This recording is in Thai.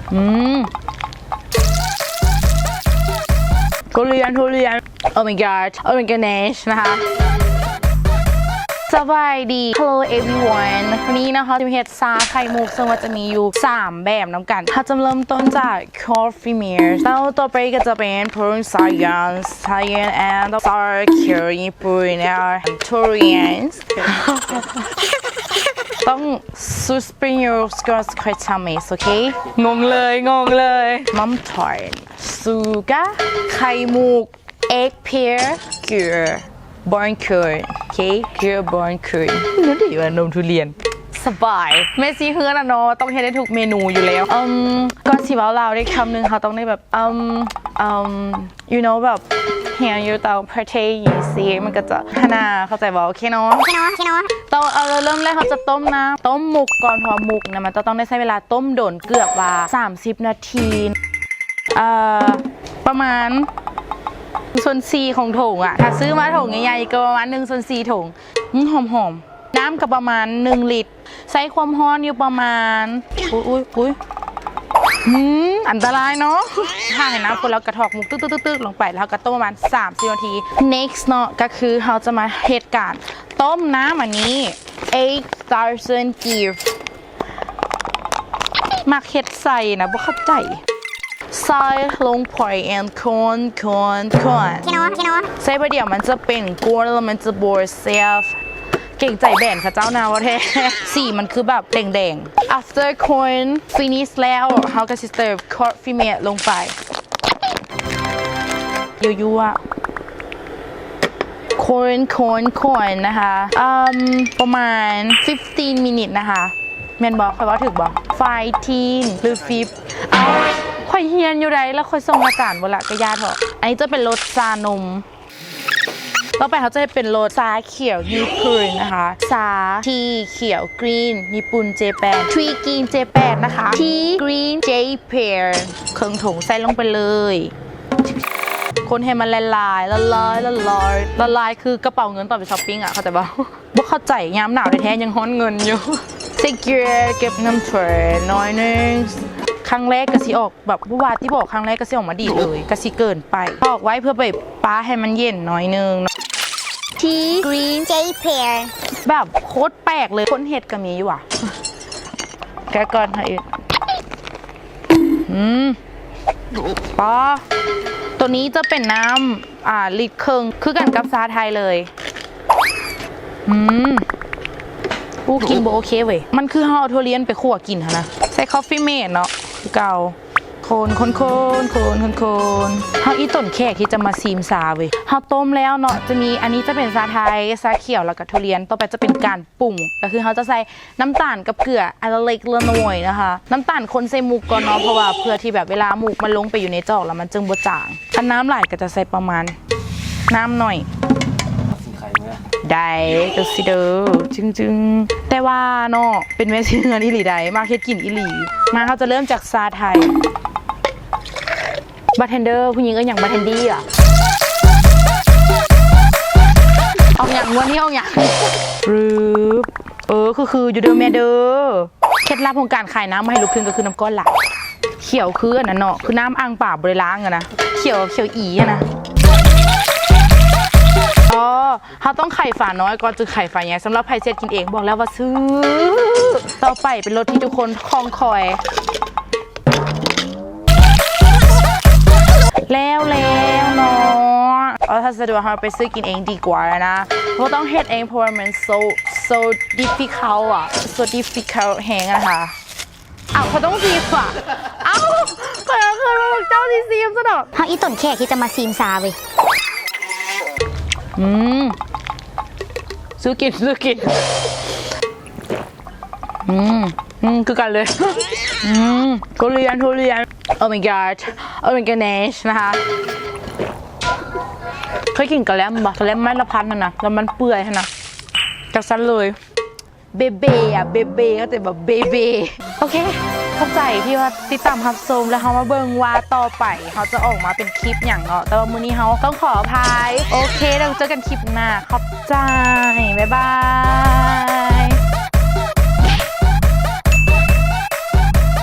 ทุเรียนโอ้ my god โอ้ my goodness นะคะสบายดี Hello everyone วันนี้นะคะจะมีเห็ดซาไข่มุกซึ่งว่าจะมีอยู่3แบบน้ำกันถ้าจะเริ่มต้นจาก coffee meal แล้วต่อไปก็จะเป็น Pearl Science and Sour Curry ญี่ปุ่น and Koreans ต้อง suspend your skirts quite time โอเคงงเลยมัมทอร์นซูกะไข่มุก egg pear เกลือบอร์นเคิร์นโอเคเกลือบอร์นเคิร์นนั่นดีว่านมทุเรียนสบายเมสซี่เฮือนอะเนาะต้องเฮ็ดได้ทุกเมนูอยู่แล้วก่อนสิเว้าลาวได้คำหนึ่งเขาต้องได้แบบyou know แบบ here you เตา partay ยีซีมันก็จะขนาเข้าใจบ่โอเคเนาะต้องเริ่มแรกเขาจะต้มน้ำต้มหมุกก่อนพอหมุกเนี่ยมันต้องได้ใช้เวลาต้มโดนเกือบว่า30 นาทีประมาณส่วน4ของถุงอะถ้าซื้อมาถุงใหญ่ๆก็ประมาณ1/4ถุงหอมน้ำกับประมาณ1 ลิตรใช้ความร้อนอยู่ประมาณอุ้ยอันตรายเนาะถ้าเห็นน้ำคนแล้วกระทอกมุกตึ๊กลงไปแล้วก็ต้มประมาณ30 นาที next เนาะก็คือเราจะมาเหตุการณ์ต้มน้ำอันนี้ 8,000 กีบมักเห็ดใส่นะบ่เข้าใจใส่ลงไปคนใส่ไปเดี๋ยวมันจะเป็นก้วนแล้วมันจะบวเซฟเก่งใจแบนค่ะเจ้านาวะแท้สีมันคือแบบแดง after corn finish แล้วเขาก็จะเติม coffee mate ลงไปยั่วcorn นะคะประมาณ15 minutes นะคะแมนบอกคอยว่าถึกบอก15หรือ5ค่อยเฮียนอยู่ไรแล้วค่อยส่งอาจารย์เวลากระยาเถอะอันนี้จะเป็นรสชานมต่อไปเขาจะเป็นรสชาเขียวญี่ปุ่นนะคะชาทีเขียวกรีนญี่ปุ่นเจแปนทรีกรีนเจแปนนะคะทีกรีนเจแปนเครื่องถุงใส่ลงไปเลยคนให้มันละลายคือกระเป๋าเงินตอนไปช้อปปิ้งอ่ะเขาแต่ว่าบ่เข้าใจยามหนาวแท้ๆยังฮ้อนเงินอยู่เซเกียเก็บน้ำเทรน้อยนึงครั้งแรกกะสิออกแบบผู้ว่าที่บอกครั้งแรกกะสิออกมาดีเลยกะสิเกินไปออกไว้เพื่อไปป้าให้มันเย็นน้อยนึงทีกรีนเจแปนแบบโคตรแปลกเลยคนเห็ดก็มีอยู่อ่ะแกก่อนให้ป้าตัวนี้จะเป็นน้ำลิตรครึ่งคือกันกับซาไทยเลยกูกินโบโอเคเว้ยมันคือห่อทุเรียนไปคั่วกินนะใส่คอฟฟี่เมดเนาะคือเก่าคนเฮาอีต้นแขกที่จะมาซีมซาเว้ยเฮาต้มแล้วเนาะจะมีอันนี้จะเป็นซาไทยซาเขียวแล้วก็ทุเรียนต่อไปจะเป็นการปรุงก็คือเฮาจะใส่น้ำตาลกับเกลืออันละเล็กละน้อยนะคะน้ำตาลคนใส่หมูกก่อนเนาะเพราะว่าเพื่อที่แบบเวลาหมูกมันลงไปอยู่ในจอกแล้วมันจึงบ่จางถ้าน้ำไหลก็จะใส่ประมาณน้ำหน่อยได้ก็สิเด้อจึงแต่ว่าเนาะเป็นแม่ซื้อเงินอีหลีได้มาเฮ็ดกินอีหลีมาเขาจะเริ่มจากซาไทยบาร์เทนเดอร์ผู้หญิงก็อย่างบาร์เทนดี้อ่ะเอาอย่างวันนี้เอาอย่างคืออยู่เดิมแม่เด้อเคล็ดลับของการขายน้ำมาให้ลูกค้าก็คือน้ำก้อนหลักเขียวคืออันนั้นเนาะคือน้ำอ่างป่าบริล้างอะนะเขียวอีอะนะเขาต้องไข่ฝาน้อยก่อนจะไข่ฝาใหญ่สำหรับไพเซตกินเองบอกแล้วว่าซื้อต่อไปเป็นรสที่ทุกคนคองคอยแล้วเนาะถ้าสะดวกเราไปซื้อกินเองดีกว่านะเพราะต้องเฮ็ดเองเพราะว่ามัน so difficult อ่ะ so difficult แหงอะค่ะเขาต้องซีมอ่ะเคยบอกเจ้าซีมซะหน่อยเฮาอีต้นแขกที่จะมาซีมซาเว้ยซื้อกินคือกันเลยทุเรียนโอ้ my god โอ้ my goodness นะคะเคยกินกะแลมปะกะแลมไม้ละพันนะแล้วมันเปื่อยนะจากสั้นเลยเบเบ้ก็แต่แบบเบเบ้โอเคเข้าใจที่ว่าติดตามรับชมแล้วเขามาเบิ่งว่าต่อไปเขาจะออกมาเป็นคลิปอย่างเนาะแต่ว่ามื้อนี้เขาต้องขออภัยโอเคเราเจอกันคลิปหน้าขอบใจบ๊ายบาย